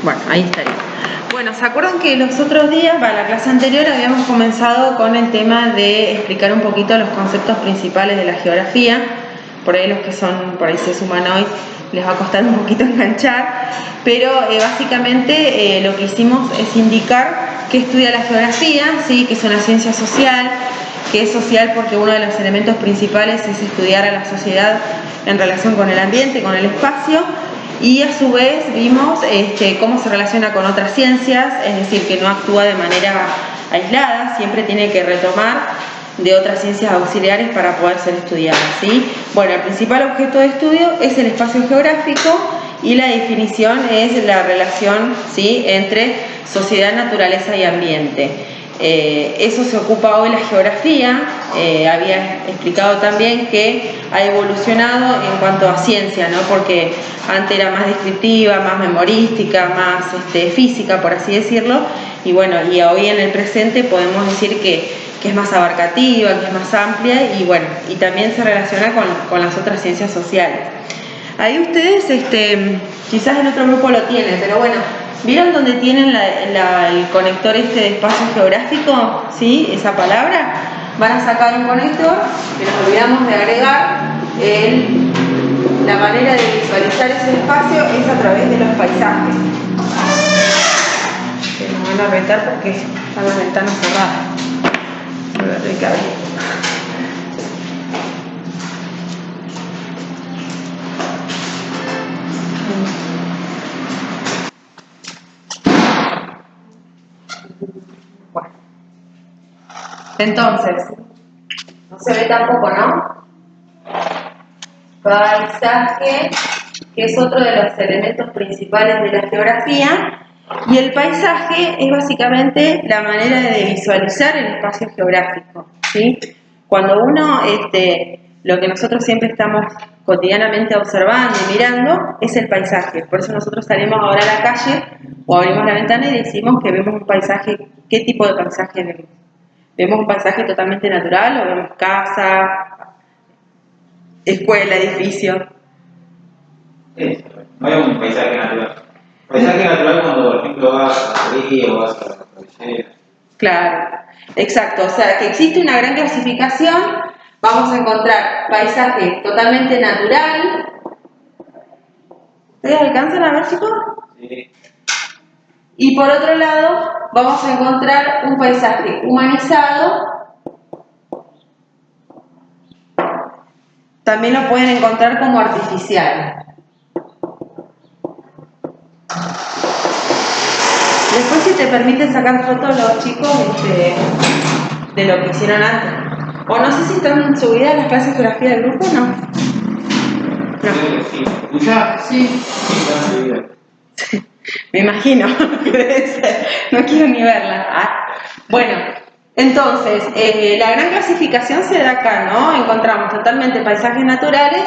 Bueno, ahí estaría. Bueno, ¿se acuerdan que los otros días, para la clase anterior, habíamos comenzado con el tema de explicar un poquito los conceptos principales de la geografía? Por ahí los que son, por ahí se suman hoy, les va a costar un poquito enganchar, pero básicamente lo que hicimos es indicar qué estudia la geografía, ¿sí? Que es una ciencia social, que es social porque uno de los elementos principales es estudiar a la sociedad en relación con el ambiente, con el espacio, y a su vez vimos cómo se relaciona con otras ciencias, es decir, que no actúa de manera aislada, siempre tiene que retomar de otras ciencias auxiliares para poder ser estudiada, ¿sí? Bueno, el principal objeto de estudio es el espacio geográfico y la definición es la relación, ¿sí?, entre sociedad, naturaleza y ambiente. Eso se ocupa hoy la geografía. Había explicado también que ha evolucionado en cuanto a ciencia, ¿no? Porque antes era más descriptiva, más memorística, más física, por así decirlo, y bueno, y hoy en el presente podemos decir que es más abarcativa, que es más amplia, y bueno, y también se relaciona con las otras ciencias sociales. Ahí ustedes, quizás el otro grupo lo tiene, pero bueno, ¿vieron donde tienen el conector de espacio geográfico? ¿Sí? Esa palabra. Van a sacar un conector, que nos olvidamos de agregar. La manera de visualizar ese espacio es a través de los paisajes. Que nos van a retar porque están las ventanas cerradas. Voy a tener que abrir. Bueno. Entonces, no se ve tampoco, ¿no? Paisaje, que es otro de los elementos principales de la geografía, y el paisaje es básicamente la manera de visualizar el espacio geográfico, ¿sí? Cuando uno, lo que nosotros siempre estamos cotidianamente observando y mirando es el paisaje. Por eso nosotros salimos ahora a la calle o abrimos la ventana y decimos que vemos un paisaje. ¿Qué tipo de paisaje vemos? ¿Vemos un paisaje totalmente natural o vemos casa, escuela, edificio? No hay un paisaje natural. Paisaje natural cuando, por ejemplo, vas al río, vas a la cordillera. Claro, exacto. O sea, que existe una gran clasificación. Vamos a encontrar paisaje totalmente natural. ¿Ustedes alcanzan a ver, chicos? Sí. Y por otro lado, vamos a encontrar un paisaje humanizado. También lo pueden encontrar como artificial. Después, si te permiten sacar fotos los chicos de lo que hicieron antes. O no sé si están subidas las clases de geografía del grupo o no. No. Sí. ¿Escucha? Sí. Sí, están subidas. Me imagino que debe ser. No quiero ni verla. Bueno, entonces, la gran clasificación se da acá, ¿no? Encontramos totalmente paisajes naturales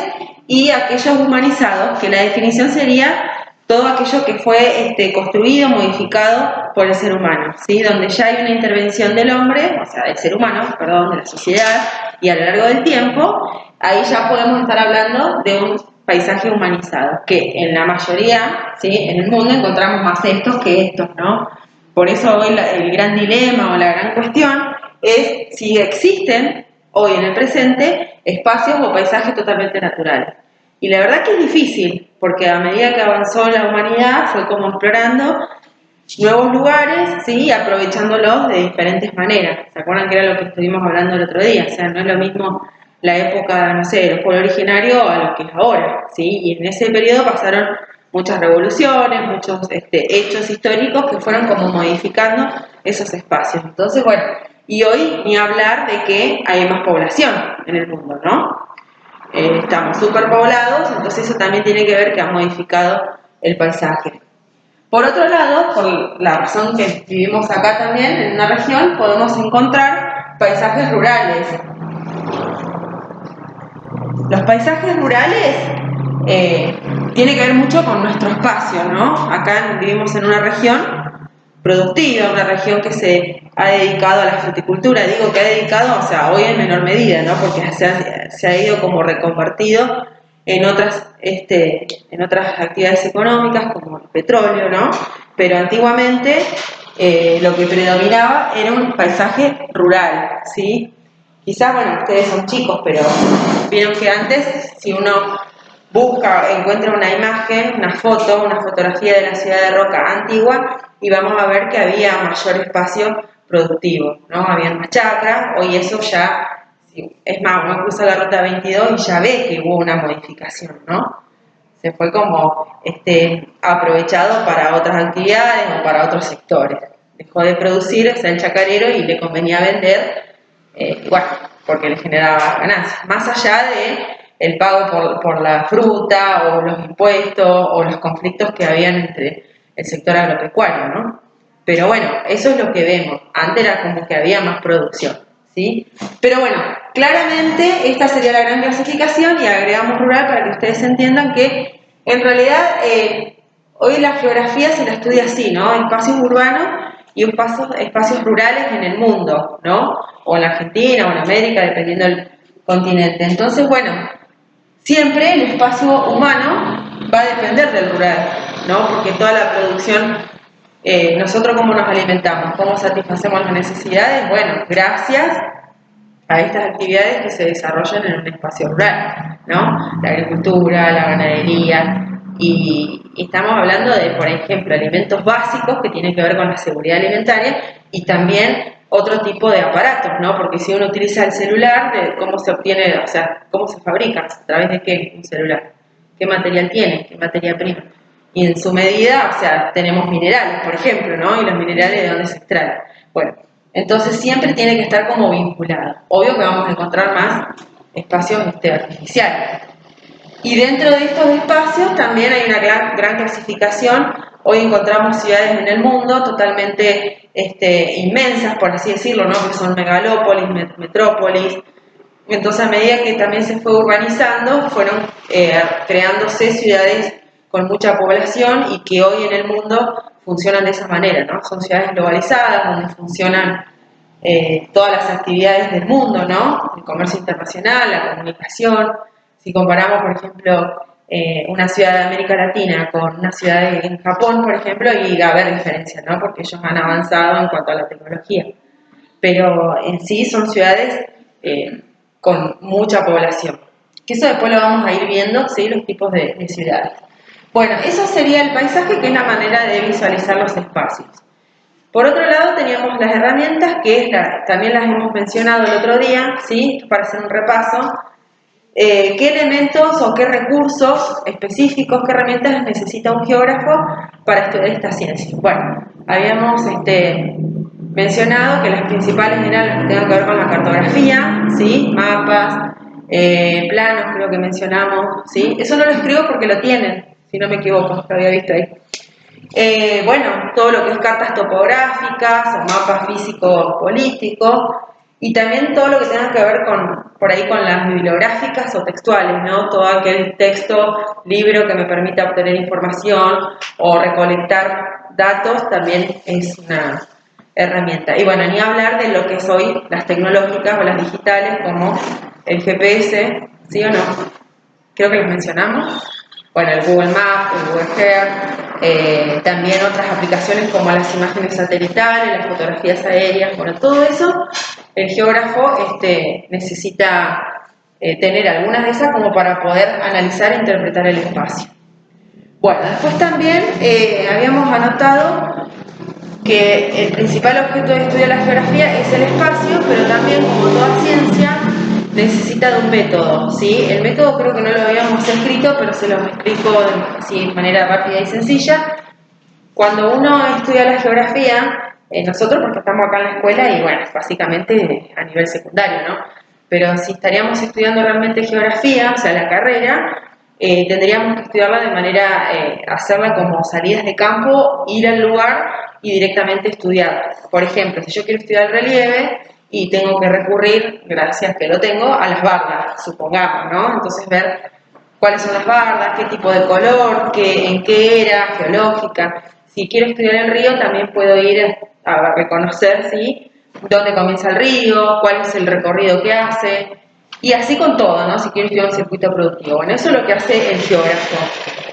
y aquellos humanizados, que la definición sería todo aquello que fue construido, modificado por el ser humano, ¿sí? Donde ya hay una intervención del hombre, o sea, del ser humano, perdón, de la sociedad, y a lo largo del tiempo, ahí ya podemos estar hablando de un paisaje humanizado, que en la mayoría, ¿sí?, en el mundo encontramos más estos que estos, ¿no? Por eso hoy el gran dilema o la gran cuestión es si existen hoy en el presente espacios o paisajes totalmente naturales. Y la verdad que es difícil, porque a medida que avanzó la humanidad fue como explorando nuevos lugares, ¿sí?, aprovechándolos de diferentes maneras. ¿Se acuerdan que era lo que estuvimos hablando el otro día? O sea, no es lo mismo la época, no sé, de los pueblos originarios a lo que es ahora, ¿sí? Y en ese periodo pasaron muchas revoluciones, muchos hechos históricos que fueron como modificando esos espacios. Entonces, bueno, y hoy ni hablar de que hay más población en el mundo, ¿no? Estamos superpoblados, entonces eso también tiene que ver que ha modificado el paisaje. Por otro lado, por la razón que vivimos acá también, en una región, podemos encontrar paisajes rurales. Los paisajes rurales tienen que ver mucho con nuestro espacio, ¿no? Acá vivimos en una región productiva, una región que se ha dedicado a la fruticultura. Digo que ha dedicado, o sea, hoy en menor medida, ¿no? Porque se ha ido como reconvertido en otras actividades económicas como el petróleo, ¿no? Pero antiguamente lo que predominaba era un paisaje rural, ¿sí? Quizás, bueno, ustedes son chicos, pero vieron que antes, si uno encuentra una imagen, una foto, una fotografía de la ciudad de Roca antigua, y vamos a ver que había mayor espacio productivo, ¿no? Había más chacras, hoy eso ya, es más, uno cruza la ruta 22 y ya ve que hubo una modificación, ¿no? Se fue como aprovechado para otras actividades o para otros sectores. Dejó de producir, o sea, el chacarero, y le convenía vender, bueno, porque le generaba ganancias. Más allá de el pago por la fruta o los impuestos o los conflictos que habían entre el sector agropecuario, ¿no? Pero bueno, eso es lo que vemos. Antes era como que había más producción, ¿sí? Pero bueno, claramente esta sería la gran clasificación y agregamos rural para que ustedes entiendan que en realidad hoy la geografía se la estudia así, ¿no? Espacios urbanos y espacios rurales en el mundo, ¿no? O en la Argentina o en América, dependiendo del continente. Entonces, bueno, siempre el espacio humano va a depender del rural, ¿no? Porque toda la producción, nosotros cómo nos alimentamos, cómo satisfacemos las necesidades, bueno, gracias a estas actividades que se desarrollan en un espacio rural, ¿no? La agricultura, la ganadería, y estamos hablando de, por ejemplo, alimentos básicos que tienen que ver con la seguridad alimentaria y también otro tipo de aparatos, ¿no? Porque si uno utiliza el celular, ¿cómo se obtiene, o sea, cómo se fabrica? ¿A través de qué un celular? ¿Qué material tiene? ¿Qué materia prima? Y en su medida, o sea, tenemos minerales, por ejemplo, ¿no? Y los minerales, ¿de dónde se extraen? Bueno, entonces siempre tiene que estar como vinculado. Obvio que vamos a encontrar más espacios artificiales. Y dentro de estos espacios también hay una gran clasificación. Hoy encontramos ciudades en el mundo totalmente inmensas, por así decirlo, ¿no? Que son megalópolis, metrópolis. Entonces, a medida que también se fue urbanizando, fueron creándose ciudades con mucha población y que hoy en el mundo funcionan de esa manera, ¿no? Son ciudades globalizadas donde funcionan todas las actividades del mundo, ¿no? El comercio internacional, la comunicación. Si comparamos, por ejemplo, una ciudad de América Latina con una ciudad en Japón, por ejemplo, y va a haber diferencias, ¿no? Porque ellos han avanzado en cuanto a la tecnología. Pero en sí son ciudades con mucha población. Que eso después lo vamos a ir viendo, ¿sí? Los tipos de ciudades. Bueno, eso sería el paisaje, que es la manera de visualizar los espacios. Por otro lado, teníamos las herramientas, que también las hemos mencionado el otro día, ¿sí? Para hacer un repaso. ¿Qué elementos o qué recursos específicos, qué herramientas necesita un geógrafo para estudiar esta ciencia? Bueno, habíamos mencionado que las principales eran las que tengan que ver con la cartografía, ¿sí? Mapas, planos, creo que mencionamos, ¿sí? Eso no lo escribo porque lo tienen, si no me equivoco, lo había visto ahí. Bueno, todo lo que es cartas topográficas o mapas físicos políticos, y también todo lo que tenga que ver por ahí con las bibliográficas o textuales, ¿no? Todo aquel texto, libro que me permita obtener información o recolectar datos también es una herramienta. Y bueno, ni hablar de lo que es hoy las tecnológicas o las digitales, como el GPS, ¿sí o no? Creo que los mencionamos. Bueno, el Google Maps, el Google Earth, también otras aplicaciones como las imágenes satelitales, las fotografías aéreas, bueno, todo eso el geógrafo necesita tener algunas de esas como para poder analizar e interpretar el espacio. Bueno, después también habíamos anotado que el principal objeto de estudio de la geografía es el espacio, pero también, como toda ciencia, necesita de un método, ¿sí? El método creo que no lo habíamos escrito, pero se lo explico de manera rápida y sencilla. Cuando uno estudia la geografía, nosotros porque estamos acá en la escuela y bueno, básicamente a nivel secundario, ¿no? Pero si estaríamos estudiando realmente geografía, o sea, la carrera, tendríamos que estudiarla de manera, hacerla como salidas de campo, ir al lugar y directamente estudiar. Por ejemplo, si yo quiero estudiar el relieve y tengo que recurrir, gracias que lo tengo, a las bardas, supongamos, ¿no? Entonces ver cuáles son las bardas, qué tipo de color, en qué era geológica. Si quiero estudiar el río, también puedo ir a reconocer, ¿sí?, dónde comienza el río, cuál es el recorrido que hace. Y así con todo, ¿no? Si quiero estudiar un circuito productivo. Bueno, eso es lo que hace el geógrafo.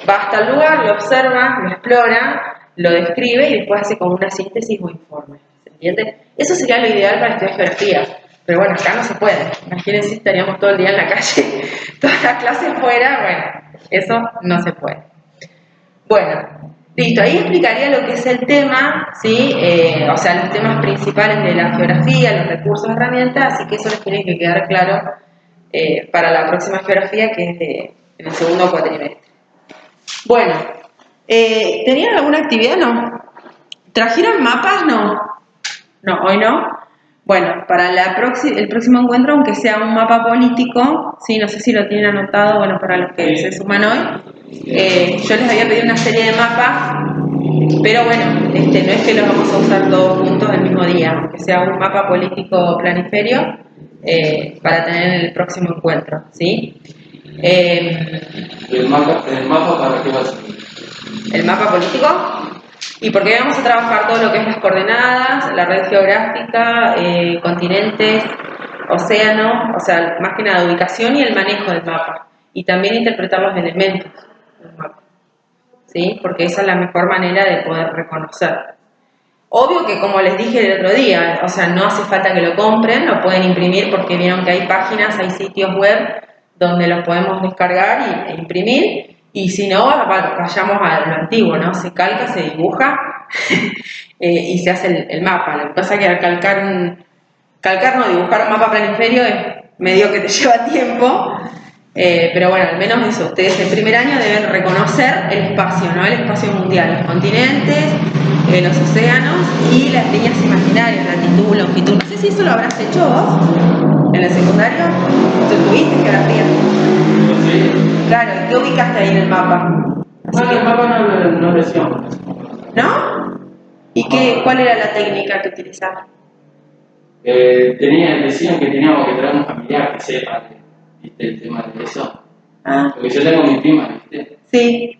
Va hasta el lugar, lo observa, lo explora, lo describe y después hace como una síntesis o informe. ¿Se entiende? Eso sería lo ideal para estudiar geografía. Pero bueno, acá no se puede. Imagínense, estaríamos todo el día en la calle, todas las clases fuera. Bueno, eso no se puede. Bueno, listo. Ahí explicaría lo que es el tema, ¿sí? O sea, los temas principales de la geografía, los recursos, herramientas, así que eso les tiene que quedar claro para la próxima geografía, que es en el segundo cuatrimestre. Bueno, ¿tenían alguna actividad? No. ¿Trajeron mapas? No. No, hoy no. Bueno, para el próximo encuentro, aunque sea un mapa político, sí, no sé si lo tienen anotado, bueno, para los que se suman hoy, yo les había pedido una serie de mapas, pero bueno, no es que los vamos a usar todos juntos el mismo día, aunque sea un mapa político planiferio, para tener en el próximo encuentro, ¿sí? ¿El mapa para qué va a servir? El mapa político, y porque vamos a trabajar todo lo que es las coordenadas, la red geográfica, continentes, océanos, o sea, más que nada ubicación y el manejo del mapa, y también interpretar los elementos del mapa, ¿sí? Porque esa es la mejor manera de poder reconocer. Obvio que, como les dije el otro día, o sea, no hace falta que lo compren, lo pueden imprimir porque vieron que hay páginas, hay sitios web donde lo podemos descargar e imprimir, y si no, vayamos a lo antiguo, ¿no? Se calca, se dibuja y se hace el mapa. Lo que pasa es que al dibujar un mapa planiferio es medio que te lleva tiempo, pero bueno, al menos eso, ustedes el primer año deben reconocer el espacio, ¿no? El espacio mundial, los continentes, los océanos y las líneas imaginarias, latitud, longitud. No sé si eso lo habrás hecho vos en el secundario. ¿Tú tuviste geografía? Sí. Claro, ¿y qué ubicaste ahí en el mapa? Bueno, el mapa no lo decíamos. ¿No? ¿Y cuál era la técnica que utilizaban? Decían que teníamos que traer un familiar que sepa, ¿viste? El tema de eso. Ah, Porque yo tengo mi prima, ¿viste? sí.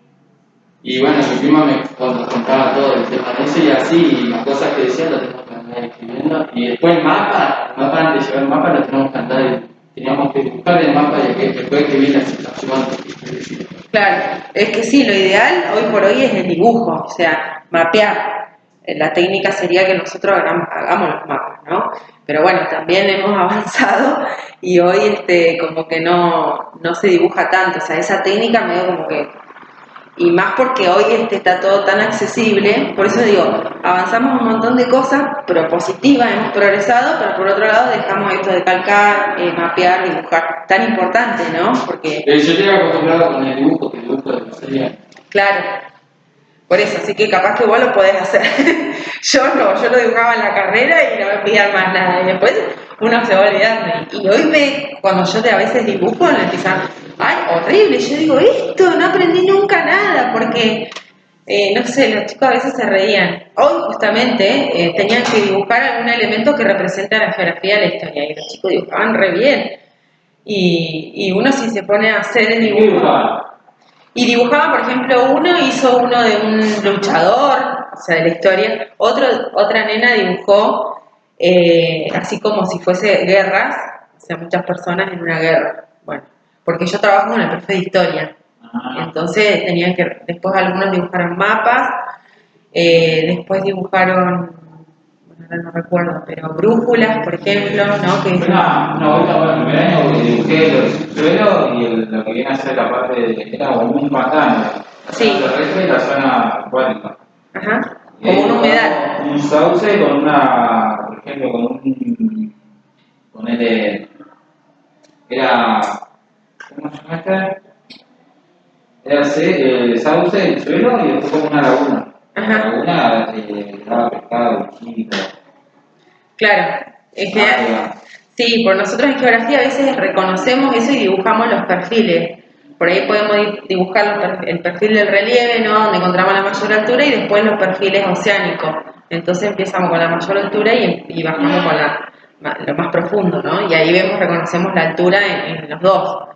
Y bueno, mi prima me contaba todo el tema de eso y así, y las cosas que decía lo tenemos que andar escribiendo. Y después el mapa antes de llevar el mapa lo tenemos que andar, teníamos que buscar el mapa y después escribir la situación. Claro, es que sí, lo ideal hoy por hoy es el dibujo, o sea, mapear. La técnica sería que nosotros hagamos los mapas, ¿no? Pero bueno, también hemos avanzado y hoy como que no se dibuja tanto, o sea, esa técnica medio como que... Y más porque hoy está todo tan accesible, por eso digo, avanzamos un montón de cosas, pero positivas, hemos progresado, pero por otro lado dejamos esto de calcar, mapear, dibujar, tan importante, ¿no? Porque... Yo estoy acostumbrado con el dibujo, que el dibujo de sería. Claro, por eso, así que capaz que vos lo podés hacer. Yo no, yo lo dibujaba en la carrera y no me pedían más nada, y después uno se va olvidando. Y hoy cuando yo a veces dibujo, me empiezan, ¡ay, horrible! Yo digo, esto, no aprendí nunca nada, porque, no sé, los chicos a veces se reían. Hoy justamente tenían que dibujar algún elemento que representa la geografía de la historia, y los chicos dibujaban re bien. Y uno si se pone a hacer el dibujo... Y dibujaba, por ejemplo, hizo uno de un luchador, o sea, de la historia. Otra nena dibujó así como si fuese guerras, o sea, muchas personas en una guerra. Bueno, porque yo trabajo con el profe de historia. Entonces tenían que, después algunos dibujaron mapas, después dibujaron, bueno, ahora no recuerdo, pero brújulas, por ejemplo, ¿no? Que Bueno, el primer año dibujé los suelos y lo que viene a ser la parte de, era como un pantano, la sí. zona terrestre y la zona acuática. Ajá, como un humedal. Un sauce con por ejemplo, ponele, era, ¿cómo se llama esta? Era sauce, el suelo y después como una laguna. Ajá. La laguna daba pescado, químico. Claro, es que sí, por nosotros en geografía a veces reconocemos eso y dibujamos los perfiles. Por ahí podemos dibujar el perfil del relieve, ¿no? Donde encontramos la mayor altura y después los perfiles oceánicos. Entonces empezamos con la mayor altura y bajamos con lo más profundo, ¿no? Y ahí reconocemos la altura en los dos.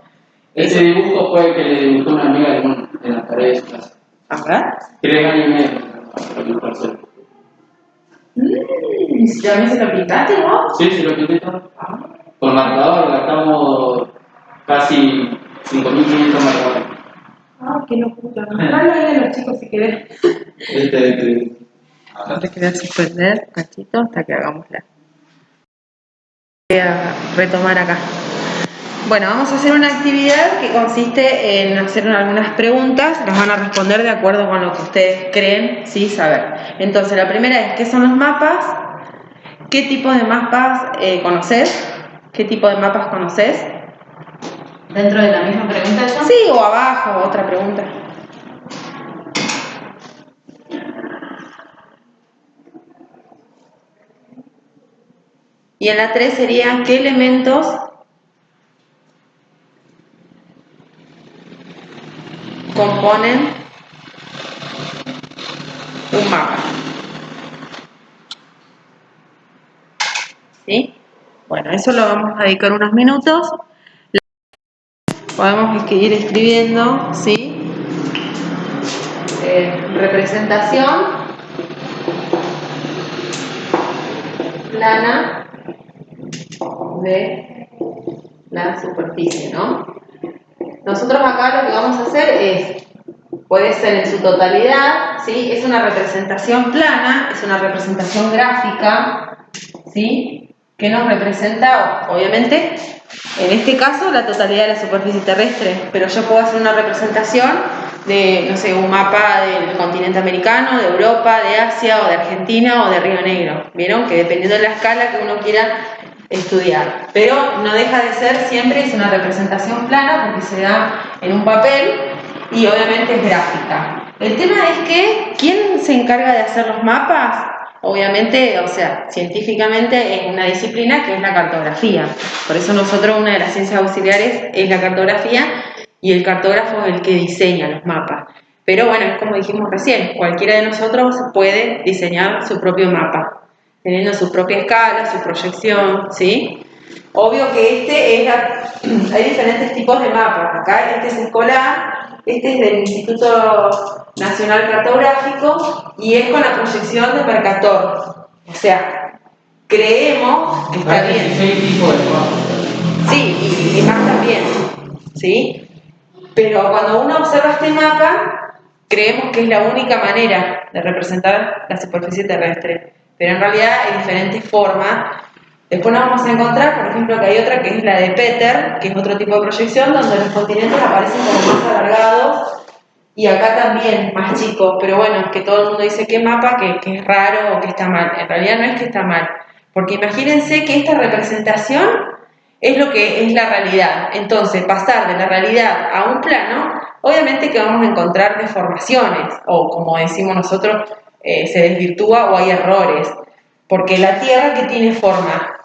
Ese dibujo fue el que le dibujó una amiga de las tareas de clase. A ver. 3 años y medio para dibujar solo. ¿Ya me se lo pintaste vos? Sí, se lo pinté todo. Por marcador gastamos casi 5.500 marcadores. Ah, qué locura. Mostralo ahí a los chicos si querés. Te quería suspender, cachito, hasta que hagamos la. Voy a retomar acá. Bueno, vamos a hacer una actividad que consiste en hacer algunas preguntas, las van a responder de acuerdo con lo que ustedes creen, sí, saber. Entonces, la primera es, ¿qué son los mapas? ¿Qué tipo de mapas conoces? ¿Qué tipo de mapas conoces? Dentro de la misma pregunta eso. Sí, o abajo, otra pregunta. Y en la 3 sería, ¿qué elementos componen un mapa? ¿Sí? Bueno, eso lo vamos a dedicar unos minutos. Podemos ir escribiendo, ¿sí? Representación plana de la superficie, ¿no? Nosotros acá lo que vamos a hacer es, puede ser en su totalidad, ¿sí? Es una representación plana, es una representación gráfica, ¿sí? Que nos representa, obviamente, en este caso, la totalidad de la superficie terrestre, pero yo puedo hacer una representación de, no sé, un mapa del continente americano, de Europa, de Asia, o de Argentina, o de Río Negro. ¿Vieron? Que dependiendo de la escala que uno quiera estudiar. Pero no deja de ser siempre, es una representación plana, porque se da en un papel, y obviamente es gráfica. El tema es que, ¿quién se encarga de hacer los mapas? Obviamente, o sea, científicamente es una disciplina que es la cartografía. Por eso nosotros una de las ciencias auxiliares es la cartografía y el cartógrafo es el que diseña los mapas. Pero bueno, es como dijimos recién, cualquiera de nosotros puede diseñar su propio mapa, teniendo su propia escala, su proyección, ¿sí? Obvio que hay diferentes tipos de mapas. Acá este es escolar, este es del Instituto Nacional Cartográfico y es con la proyección de Mercator. O sea, creemos que está bien. 16 tipos de mapas. Sí, y más también, ¿sí? Pero cuando uno observa este mapa, creemos que es la única manera de representar la superficie terrestre. Pero en realidad hay diferentes formas. Después nos vamos a encontrar, por ejemplo, que hay otra que es la de Peter, que es otro tipo de proyección, donde los continentes aparecen como más alargados y acá también más chicos. Pero bueno, es que todo el mundo dice que mapa, que es raro o que está mal. En realidad no es que está mal, porque imagínense que esta representación es lo que es la realidad. Entonces, pasar de la realidad a un plano, obviamente que vamos a encontrar deformaciones, o como decimos nosotros, se desvirtúa o hay errores. Porque la Tierra, ¿qué tiene forma?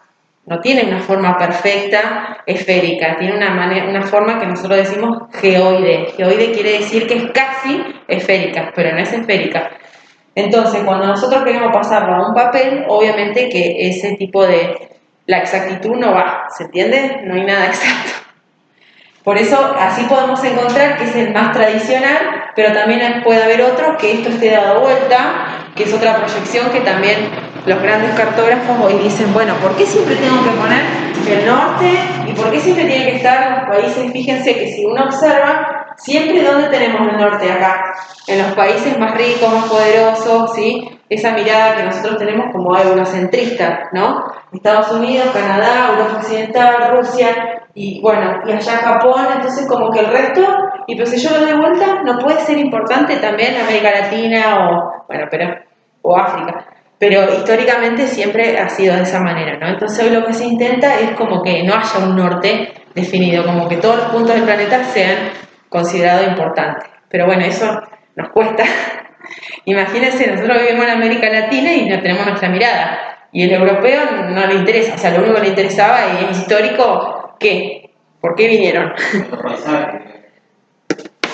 No tiene una forma perfecta, esférica, tiene una forma que nosotros decimos geoide. Geoide quiere decir que es casi esférica, pero no es esférica. Entonces, cuando nosotros queremos pasarlo a un papel, obviamente que ese tipo de... la exactitud no va, ¿se entiende? No hay nada exacto. Por eso, así podemos encontrar que es el más tradicional, pero también puede haber otro que esto esté dado vuelta, que es otra proyección que también los grandes cartógrafos hoy dicen, bueno, ¿por qué siempre tengo que poner el norte? ¿Y por qué siempre tienen que estar los países? Fíjense que si uno observa, siempre ¿dónde tenemos el norte? Acá, en los países más ricos, más poderosos, ¿sí? Esa mirada que nosotros tenemos como eurocentrista, ¿no? Estados Unidos, Canadá, Europa Occidental, Rusia, y bueno, y allá Japón, entonces como que el resto, y pero si yo lo doy vuelta, no puede ser importante también América Latina o, bueno, o África, pero históricamente siempre ha sido de esa manera, ¿no? Entonces hoy lo que se intenta es como que no haya un norte definido, como que todos los puntos del planeta sean considerados importantes, pero bueno, eso nos cuesta. Imagínense, nosotros vivimos en América Latina y no tenemos nuestra mirada, y el europeo no le interesa, o sea, lo único que le interesaba y es histórico, ¿qué? ¿Por qué vinieron?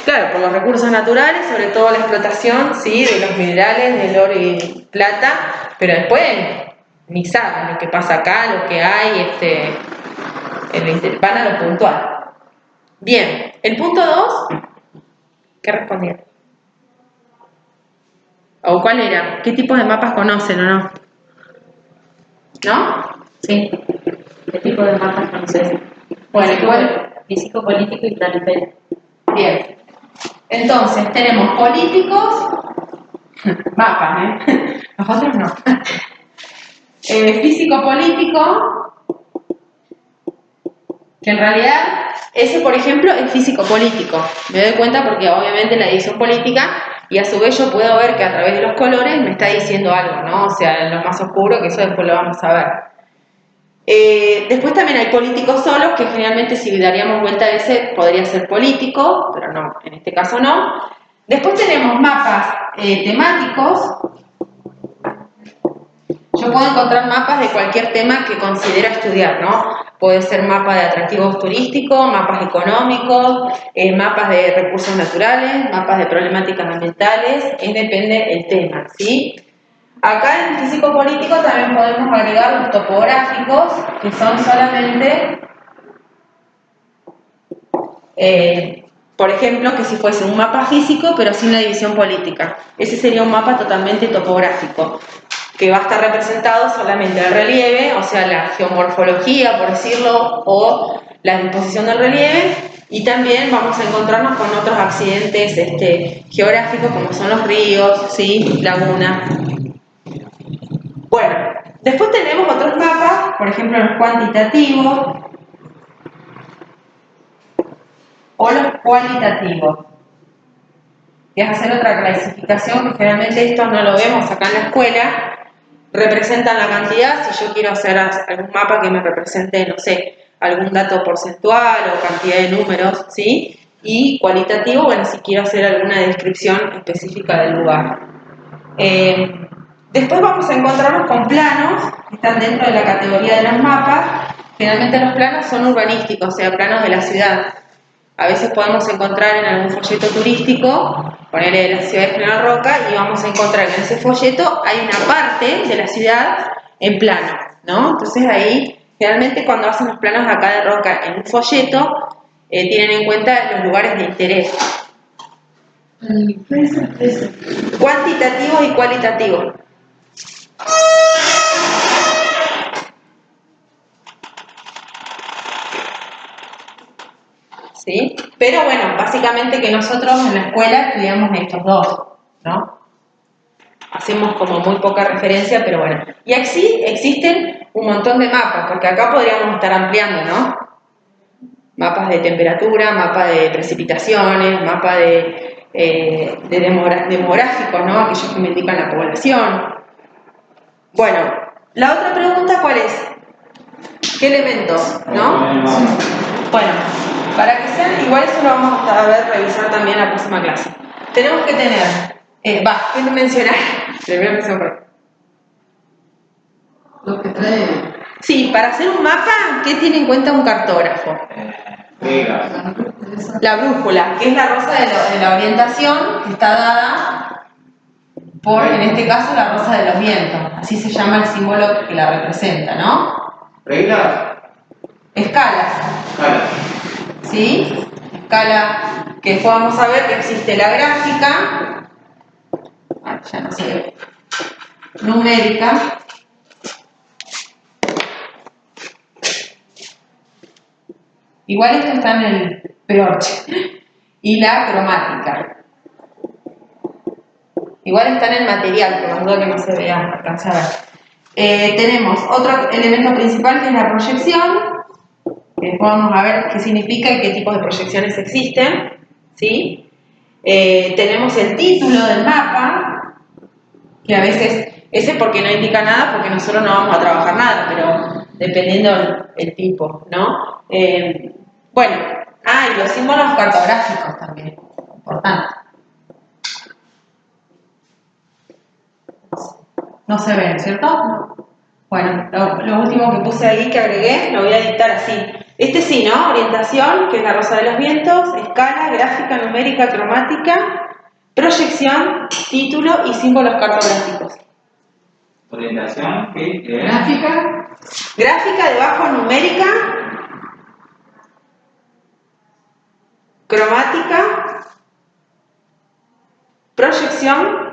Claro, por los recursos naturales, sobre todo la explotación, sí, de los minerales, del oro y plata, pero después ni saben lo que pasa acá, lo que hay, van a lo puntual. Bien, el punto 2, ¿qué respondieron? ¿O cuál era? ¿Qué tipo de mapas conocen o no? ¿No? Sí. ¿Qué tipo de mapas conoces? Bueno, igual. Físico, político y planetario. Bien. Entonces, tenemos políticos, mapas, nosotros no. Físico-político, que en realidad, ese por ejemplo es físico-político. Me doy cuenta porque obviamente la división política, y a su vez yo puedo ver que a través de los colores me está diciendo algo, ¿no? O sea, en lo más oscuro, que eso después lo vamos a ver. Después también hay políticos solos, que generalmente si daríamos vuelta a ese podría ser político, pero no, en este caso no. Después tenemos mapas temáticos. Yo puedo encontrar mapas de cualquier tema que considero estudiar, ¿no? Puede ser mapa de atractivos turísticos, mapas económicos, mapas de recursos naturales, mapas de problemáticas ambientales, depende del tema, ¿sí? Acá en físico-político también podemos agregar los topográficos, que son solamente, por ejemplo, que si fuese un mapa físico, pero sin la división política. Ese sería un mapa totalmente topográfico, que va a estar representado solamente el relieve, o sea, la geomorfología, por decirlo, o la disposición del relieve, y también vamos a encontrarnos con otros accidentes geográficos, como son los ríos, ¿sí? Lagunas. Bueno, después tenemos otros mapas, por ejemplo los cuantitativos o los cualitativos, que es hacer otra clasificación, que generalmente esto no lo vemos acá en la escuela. Representan la cantidad, si yo quiero hacer algún mapa que me represente, no sé, algún dato porcentual o cantidad de números, ¿sí? Y cualitativo, bueno, si quiero hacer alguna descripción específica del lugar. Después vamos a encontrarnos con planos que están dentro de la categoría de los mapas. Generalmente los planos son urbanísticos, o sea, planos de la ciudad. A veces podemos encontrar en algún folleto turístico, ponerle de la ciudad de General Roca, y vamos a encontrar que en ese folleto hay una parte de la ciudad en plano, ¿no? Entonces ahí, generalmente cuando hacen los planos acá de Roca en un folleto, tienen en cuenta los lugares de interés. Cuantitativo y cualitativo. ¿Sí? Pero bueno, básicamente que nosotros en la escuela estudiamos estos dos, ¿no? Hacemos como muy poca referencia, pero bueno. Y aquí existen un montón de mapas, porque acá podríamos estar ampliando, ¿no? Mapas de temperatura, mapas de precipitaciones, mapas demográficos, ¿no? Aquellos que me indican la población. Bueno, la otra pregunta, ¿cuál es? ¿Qué elementos, no? Bueno, para que sean, igual eso lo vamos a ver, revisar también en la próxima clase. Tenemos que tener, quiero mencionar, le voy a empezar por ahí. Lo que trae. Sí, para hacer un mapa, ¿qué tiene en cuenta un cartógrafo? La brújula, que es la rosa de la orientación, que está dada por, en este caso, la rosa de los vientos. Así se llama el símbolo que la representa, ¿no? ¿Reglas? Escalas. ¿Sí? Escala que después vamos a ver que existe la gráfica, ya no sé, numérica, igual esto está en el peor, y la cromática. Igual está en el material, pero dudo que no se vea, alcanza a ver. Tenemos otro elemento principal que es la proyección. Después vamos a ver qué significa y qué tipos de proyecciones existen, ¿sí? Tenemos el título del mapa, que a veces, ese porque no indica nada, porque nosotros no vamos a trabajar nada, pero dependiendo el tipo, ¿no? Bueno, y los símbolos cartográficos también, importante. No se ven, ¿cierto? No. Bueno, lo último que puse ahí, que agregué, lo voy a dictar así. Este sí, ¿no? Orientación, que es la rosa de los vientos, escala, gráfica, numérica, cromática, proyección, título y símbolos cartográficos. Orientación, ¿qué? Gráfica. Gráfica, debajo, numérica, cromática, proyección,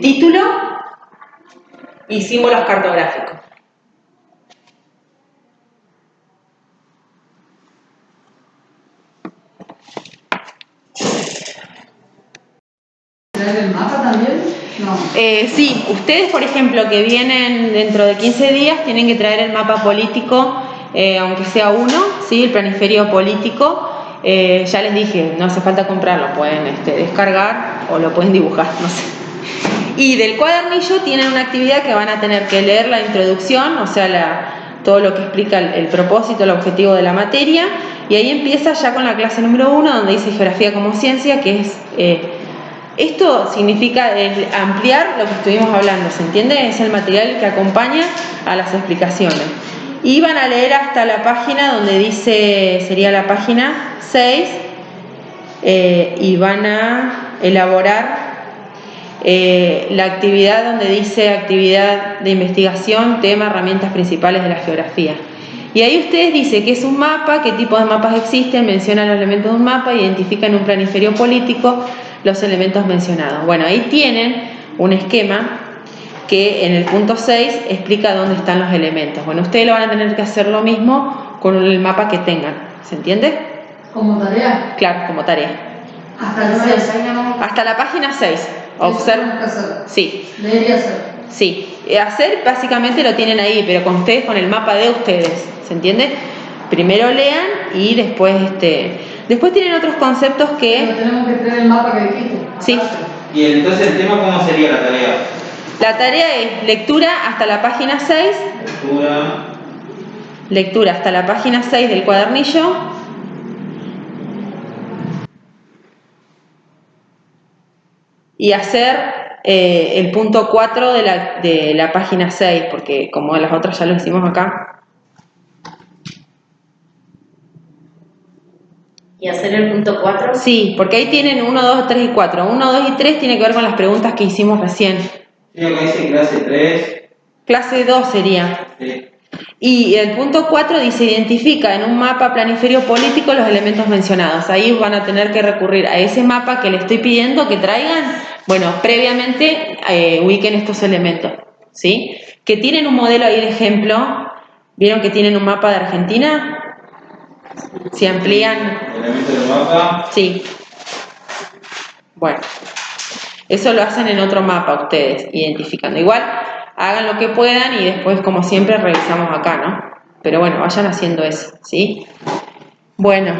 título y símbolos cartográficos. ¿Traer el mapa también? No. Sí, ustedes, por ejemplo, que vienen dentro de 15 días, tienen que traer el mapa político, aunque sea uno, ¿sí? El planiferio político. Ya les dije, no hace falta comprarlo, pueden descargar o lo pueden dibujar, no sé. Y del cuadernillo tienen una actividad que van a tener que leer la introducción, o sea, todo lo que explica el propósito, el objetivo de la materia, y ahí empieza ya con la clase número 1, donde dice Geografía como Ciencia, que es... esto significa ampliar lo que estuvimos hablando, ¿se entiende? Es el material que acompaña a las explicaciones. Y van a leer hasta la página donde dice, sería la página 6, y van a elaborar la actividad donde dice actividad de investigación, tema, herramientas principales de la geografía. Y ahí ustedes dicen qué es un mapa, qué tipo de mapas existen, mencionan los elementos de un mapa, identifican un planiferio político, los elementos mencionados. Bueno, ahí tienen un esquema que en el punto 6 explica dónde están los elementos. Bueno, ustedes lo van a tener que hacer lo mismo con el mapa que tengan. ¿Se entiende? ¿Como tarea? Claro, como tarea. Hasta el 6. Hasta la página 6. Observa. Sí. Debería ser. Sí. Hacer básicamente lo tienen ahí, pero con ustedes, con el mapa de ustedes. ¿Se entiende? Primero lean y después después tienen otros conceptos Pero que... tenemos que tener el mapa que dijiste. Sí. Y entonces el tema, ¿cómo sería la tarea? La tarea es lectura hasta la página 6. Lectura hasta la página 6 del cuadernillo. Y hacer el punto 4 de la página 6, porque como las otras ya lo hicimos acá. ¿Y hacer el punto 4? Sí, porque ahí tienen 1, 2, 3 y 4. 1, 2 y 3 tiene que ver con las preguntas que hicimos recién. Sí, acá dice clase 3. Clase 2 sería. Sí. Y el punto 4 dice, identifica en un mapa planiferio político los elementos mencionados. Ahí van a tener que recurrir a ese mapa que le estoy pidiendo que traigan. Bueno, previamente ubiquen estos elementos, ¿sí? Que tienen un modelo ahí de ejemplo. ¿Vieron que tienen un mapa de Argentina? Si amplían... Elemento del mapa. Sí. Bueno, eso lo hacen en otro mapa ustedes, identificando. Igual, hagan lo que puedan y después, como siempre, revisamos acá, ¿no? Pero bueno, vayan haciendo eso, ¿sí? Bueno,